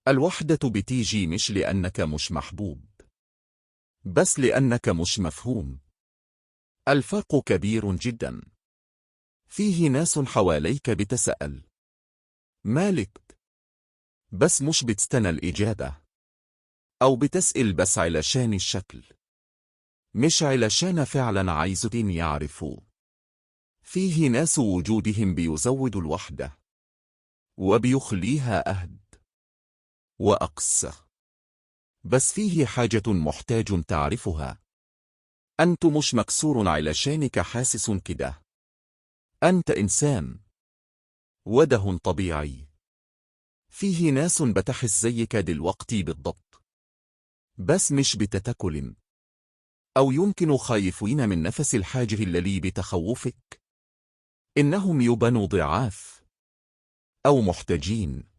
الوحدة بتيجي مش لأنك مش محبوب، بس لأنك مش مفهوم. الفرق كبير جدا. فيه ناس حواليك بتسأل مالك، بس مش بتستنى الإجابة، أو بتسأل بس علشان الشكل، مش علشان فعلا عايزين يعرفوا. فيه ناس وجودهم بيزود الوحدة وبيخليها أهد وأقسى. بس فيه حاجة محتاج تعرفها: أنت مش مكسور علشانك حاسس كده. أنت إنسان، وده طبيعي. فيه ناس بتحس زيك دلوقتي بالضبط، بس مش بتتكلم، أو يمكن خايفين من نفس الحاجة اللي بتخوفك. إنهم يبنوا ضعاف أو محتاجين.